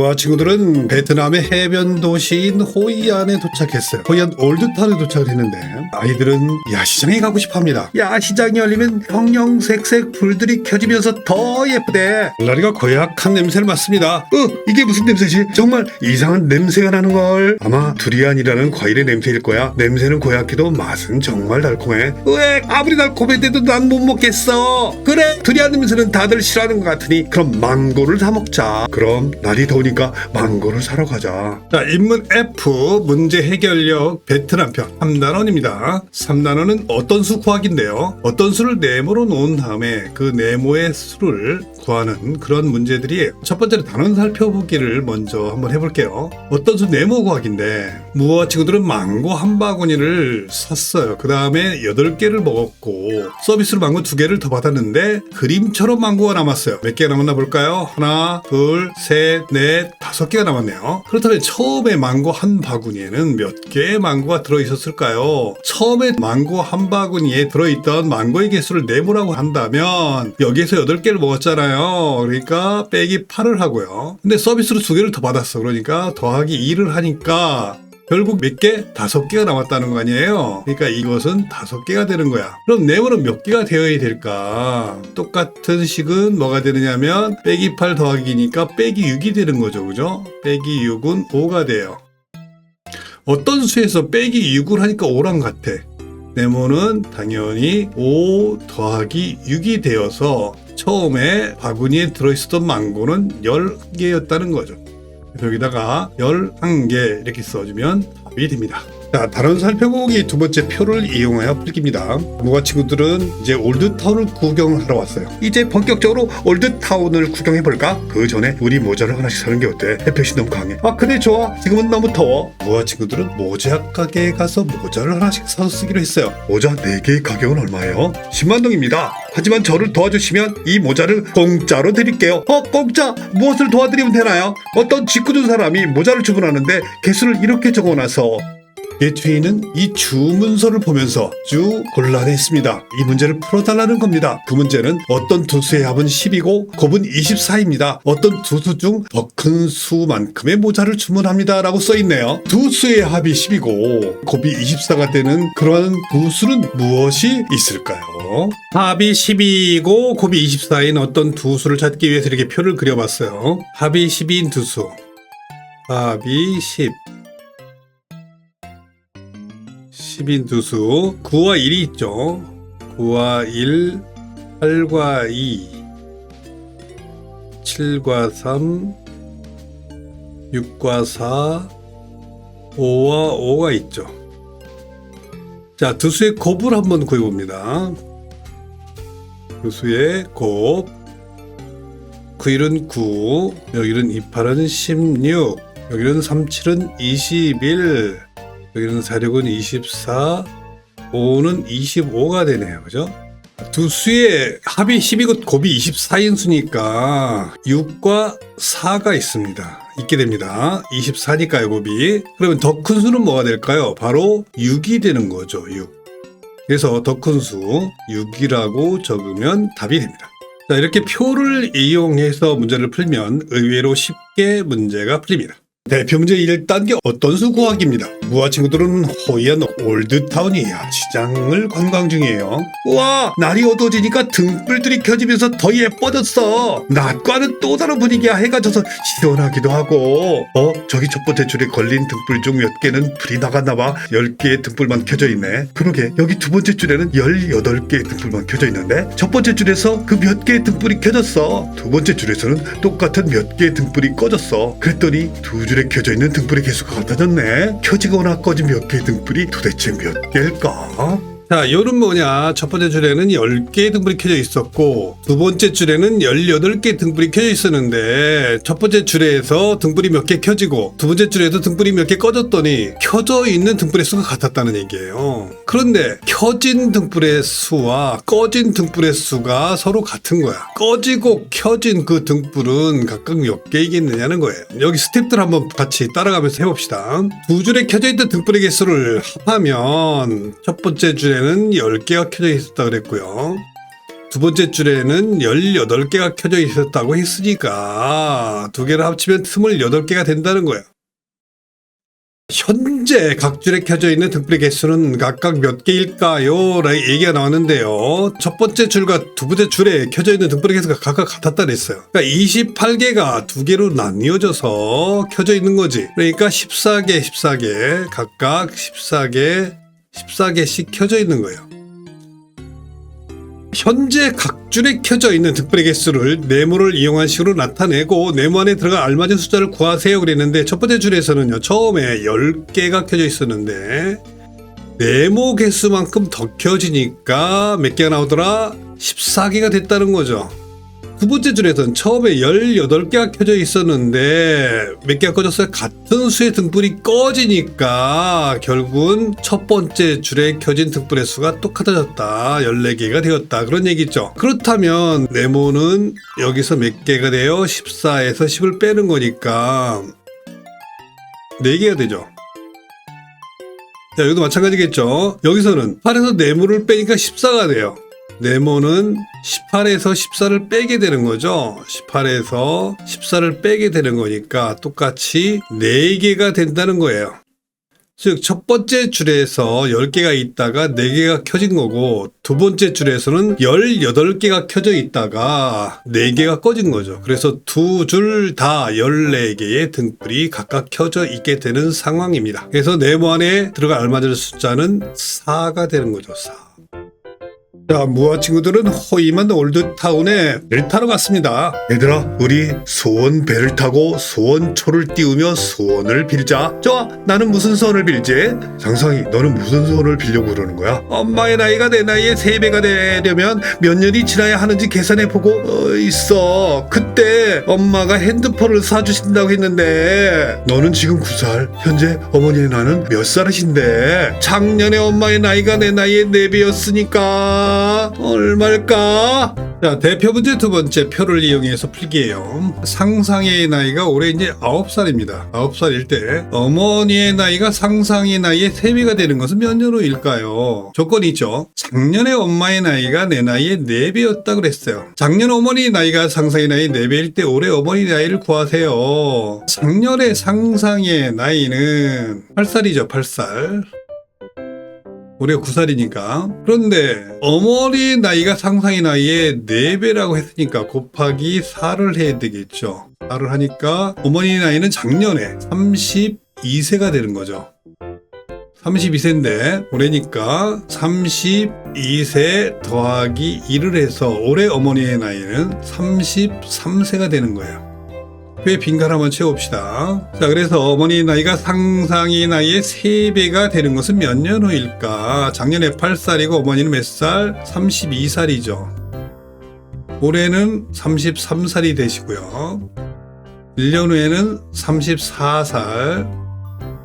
무아 친구들은 베트남의 해변 도시인 호이안에 도착했어요. 호이안 올드타운에 도착을 했는데 아이들은 야시장에 가고 싶어합니다. 야시장이 열리면 형형색색 불들이 켜지면서 더 예쁘대. 날이가 고약한 냄새를 맡습니다. 이게 무슨 냄새지? 정말 이상한 냄새가 나는걸. 아마 두리안이라는 과일의 냄새일 거야. 냄새는 고약해도 맛은 정말 달콤해. 왜 아무리 달콤해도 난 못 먹겠어. 그래, 두리안 냄새는 다들 싫어하는 것 같으니 그럼 망고를 사 먹자. 그럼 날이 더우니까 망고를 사러 가자. 자, 인문 F 문제 해결력 베트남 편 3단원입니다. 3단원은 어떤 수 구하기인데요. 어떤 수를 네모로 놓은 다음에 그 네모의 수를 구하는 그런 문제들이에요. 첫 번째로 단원 살펴보기를 먼저 한번 해볼게요. 어떤 수 네모 구하기인데 무아 친구들은 망고 한 바구니를 샀어요. 그 다음에 8개를 먹었고 서비스로 망고 2개를 더 받았는데 그림처럼 망고가 남았어요. 몇 개가 남았나 볼까요? 하나, 둘, 셋, 넷, 5개가 남았네요. 그렇다면 처음에 망고 한 바구니에는 몇 개의 망고가 들어있었을까요? 처음에 망고 한 바구니에 들어있던 망고의 개수를 네모라고 한다면 여기에서 8개를 먹었잖아요. 그러니까 빼기 8을 하고요. 근데 서비스로 2개를 더 받았어. 그러니까 더하기 2를 하니까 결국 몇 개? 5개가 남았다는 거 아니에요? 그러니까 이것은 5개가 되는 거야. 그럼 네모는 몇 개가 되어야 될까? 똑같은 식은 뭐가 되느냐면 빼기 8 더하기니까 빼기 6이 되는 거죠. 그죠? 빼기 6은 5가 돼요. 어떤 수에서 빼기 6을 하니까 5랑 같아. 네모는 당연히 5 더하기 6이 되어서 처음에 바구니에 들어있었던 망고는 10개였다는 거죠. 여기다가 11개 이렇게 써주면 답이 됩니다. 자, 단원 살펴보기 두 번째 표를 이용하여 풀기입니다. 무아 친구들은 이제 올드타운을 구경하러 왔어요. 이제 본격적으로 올드타운을 구경해볼까? 그 전에 우리 모자를 하나씩 사는 게 어때? 햇볕이 너무 강해. 그래 좋아. 지금은 너무 더워. 무아 친구들은 모자 가게에 가서 모자를 하나씩 사서 쓰기로 했어요. 모자 4개의 가격은 얼마예요? 10만 동입니다. 하지만 저를 도와주시면 이 모자를 공짜로 드릴게요. 공짜? 무엇을 도와드리면 되나요? 어떤 짓궂은 사람이 모자를 주문하는데 개수를 이렇게 적어놔서 예주인은 이 주문서를 보면서 아주 곤란했습니다. 이 문제를 풀어달라는 겁니다. 그 문제는 어떤 두 수의 합은 10이고 곱은 24입니다. 어떤 두 수 중 더 큰 수만큼의 모자를 주문합니다. 라고 써있네요. 두 수의 합이 10이고 곱이 24가 되는 그런 두 수는 무엇이 있을까요? 합이 10이고 곱이 24인 어떤 두 수를 찾기 위해서 이렇게 표를 그려봤어요. 합이 10인 두 수. 합이 10인 두 수. 9와 1이 있죠. 9와 1, 8과 2, 7과 3, 6과 4, 5와 5가 있죠. 자, 두 수의 곱을 한번 구해봅니다. 두 수의 곱. 9일은 9, 여기는 28은 16, 여기는 37은 21, 여기는 46은 24, 5는 25가 되네요. 그죠? 두 수의 합이 10이고 곱이 24인 수니까 6과 4가 있게 됩니다. 24니까요, 곱이. 그러면 더 큰 수는 뭐가 될까요? 바로 6이 되는 거죠, 6. 그래서 더 큰 수 6이라고 적으면 답이 됩니다. 자, 이렇게 표를 이용해서 문제를 풀면 의외로 쉽게 문제가 풀립니다. 대표 문제 1단계 어떤 수 구하기입니다. 무아 친구들은 호이안 올드타운이야 시장을 관광 중이에요. 우와, 날이 어두워지니까 등불들이 켜지면서 더 예뻐졌어. 낮과는 또 다른 분위기야. 해가 져서 시원하기도 하고. 저기 첫 번째 줄에 걸린 등불 중 몇 개는 불이 나갔나봐. 10개의 등불만 켜져 있네. 그러게 여기 두 번째 줄에는 18개의 등불만 켜져 있는데 첫 번째 줄에서 그 몇 개의 등불이 켜졌어. 두 번째 줄에서는 똑같은 몇 개의 등불이 꺼졌어. 그랬더니 두 줄에 켜져 있는 등불의 개수가 같아졌네. 켜지거나 꺼진 몇 개의 등불이 도대체 몇 개일까? 자, 요는 뭐냐. 첫 번째 줄에는 10개의 등불이 켜져 있었고 두 번째 줄에는 18개의 등불이 켜져 있었는데 첫 번째 줄에서 등불이 몇 개 켜지고 두 번째 줄에도 등불이 몇 개 꺼졌더니 켜져 있는 등불의 수가 같았다는 얘기예요. 그런데 켜진 등불의 수와 꺼진 등불의 수가 서로 같은 거야. 꺼지고 켜진 그 등불은 각각 몇 개이겠느냐는 거예요. 여기 스텝들 한번 같이 따라가면서 해봅시다. 두 줄에 켜져 있던 등불의 개수를 합하면 첫 번째 줄에 는 10개가 켜져 있었다 그랬고요. 두 번째 줄에는 18개가 켜져 있었다고 했으니까 두 개를 합치면 28개가 된다는 거야. 현재 각 줄에 켜져 있는 등불의 개수는 각각 몇 개일까요? 라는 얘기가 나왔는데요. 첫 번째 줄과 두 번째 줄에 켜져 있는 등불의 개수가 각각 같았다 그랬어요. 그러니까 28개가 두 개로 나뉘어져서 켜져 있는 거지. 그러니까 14개 각각 14개씩 켜져 있는 거예요. 현재 각 줄에 켜져 있는 등불의 개수를 네모를 이용한 식으로 나타내고 네모 안에 들어가 알맞은 숫자를 구하세요 그랬는데, 첫 번째 줄에서는요, 처음에 10개가 켜져 있었는데 네모 개수만큼 더 켜지니까 몇 개가 나오더라? 14개가 됐다는 거죠. 두 번째 줄에서는 처음에 18개가 켜져 있었는데 몇 개가 꺼졌어요? 같은 수의 등불이 꺼지니까 결국은 첫 번째 줄에 켜진 등불의 수가 똑같아졌다. 14개가 되었다. 그런 얘기죠. 그렇다면 네모는 여기서 몇 개가 돼요? 14에서 10을 빼는 거니까 4개가 되죠. 자, 여기도 마찬가지겠죠. 여기서는 8에서 네모를 빼니까 14가 돼요. 네모는 18에서 14를 빼게 되는 거죠. 18에서 14를 빼게 되는 거니까 똑같이 4개가 된다는 거예요. 즉, 첫 번째 줄에서 10개가 있다가 4개가 켜진 거고, 두 번째 줄에서는 18개가 켜져 있다가 4개가 꺼진 거죠. 그래서 두 줄 다 14개의 등불이 각각 켜져 있게 되는 상황입니다. 그래서 네모 안에 들어갈 알맞은 숫자는 4가 되는 거죠. 4. 자, 무아 친구들은 호이만 올드타운에 배를 타러 갔습니다. 얘들아, 우리 소원 배를 타고 소원초를 띄우며 소원을 빌자. 좋아, 나는 무슨 소원을 빌지? 상상이, 너는 무슨 소원을 빌려고 그러는 거야? 엄마의 나이가 내 나이의 3배가 되려면 몇 년이 지나야 하는지 계산해보고 있어. 그때 엄마가 핸드폰을 사주신다고 했는데 너는 지금 9살, 현재 어머니의 나는 몇 살이신데? 작년에 엄마의 나이가 내 나이의 4배였으니까 얼마일까? 자, 대표 문제 두 번째, 표를 이용해서 풀기예요. 상상의 나이가 올해 이제 9살입니다. 9살일 때 어머니의 나이가 상상의 나이의 3배가 되는 것은 몇 년 후일까요? 조건이 있죠. 작년에 엄마의 나이가 내 나이의 4배였다고 그랬어요. 작년 어머니 나이가 상상의 나이 4배일 때 올해 어머니 나이를 구하세요. 작년에 상상의 나이는 8살이죠. 8살. 올해 9살이니까. 그런데 어머니 나이가 상상의 나이의 4배라고 했으니까 곱하기 4를 해야 되겠죠. 4를 하니까 어머니 나이는 작년에 32세가 되는 거죠. 32세인데 올해니까 32세 더하기 1을 해서 올해 어머니의 나이는 33세가 되는 거예요. 왜 빈칸 한번 채웁시다. 자, 그래서 어머니 나이가 상상의 나이의 3배가 되는 것은 몇 년 후일까? 작년에 8살이고 어머니는 몇 살? 32살이죠. 올해는 33살이 되시고요. 1년 후에는 34살,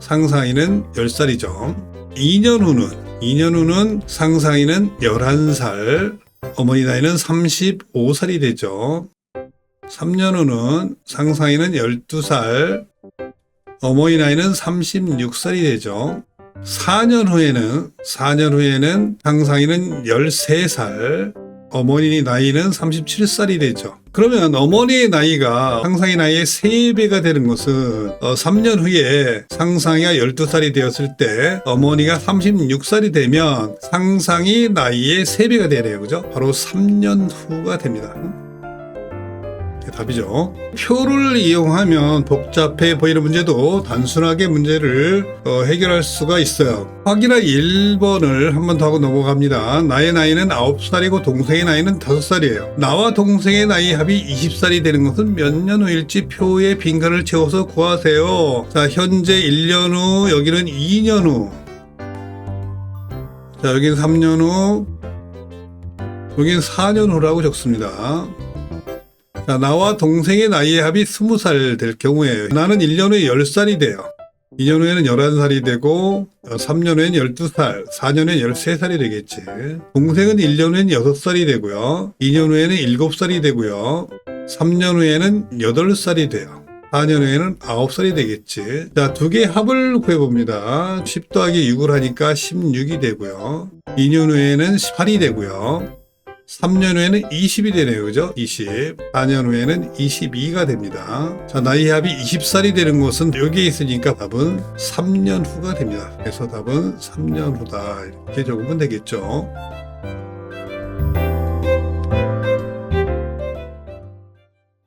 상상이는 10살이죠. 2년 후는 상상이는 11살, 어머니 나이는 35살이 되죠. 3년 후는 상상이는 12살, 어머니 나이는 36살이 되죠. 4년 후에는 상상이는 13살, 어머니 나이는 37살이 되죠. 그러면 어머니의 나이가 상상의 나이의 3배가 되는 것은 3년 후에 상상이가 12살이 되었을 때 어머니가 36살이 되면 상상의 나이의 3배가 되네요. 그죠? 바로 3년 후가 됩니다. 답이죠. 표를 이용하면 복잡해 보이는 문제도 단순하게 문제를 해결할 수가 있어요. 확인할 1번을 한 번 더 하고 넘어갑니다. 나의 나이는 9살이고 동생의 나이는 5살이에요. 나와 동생의 나이 합이 20살이 되는 것은 몇 년 후일지 표에 빈칸을 채워서 구하세요. 자, 현재 1년 후, 여기는 2년 후. 자, 여기는 3년 후, 여기는 4년 후라고 적습니다. 자, 나와 동생의 나이의 합이 20살 될 경우에 나는 1년 후에 10살이 돼요. 2년 후에는 11살이 되고 3년 후에는 12살, 4년 후에는 13살이 되겠지. 동생은 1년 후에는 6살이 되고요. 2년 후에는 7살이 되고요. 3년 후에는 8살이 돼요. 4년 후에는 9살이 되겠지. 자, 두 개의 합을 구해봅니다. 10 더하기 6을 하니까 16이 되고요. 2년 후에는 18이 되고요. 3년 후에는 20이 되네요. 그죠? 20. 4년 후에는 22가 됩니다. 자, 나이 합이 20살이 되는 것은 여기에 있으니까 답은 3년 후가 됩니다. 그래서 답은 3년 후다. 이렇게 적으면 되겠죠.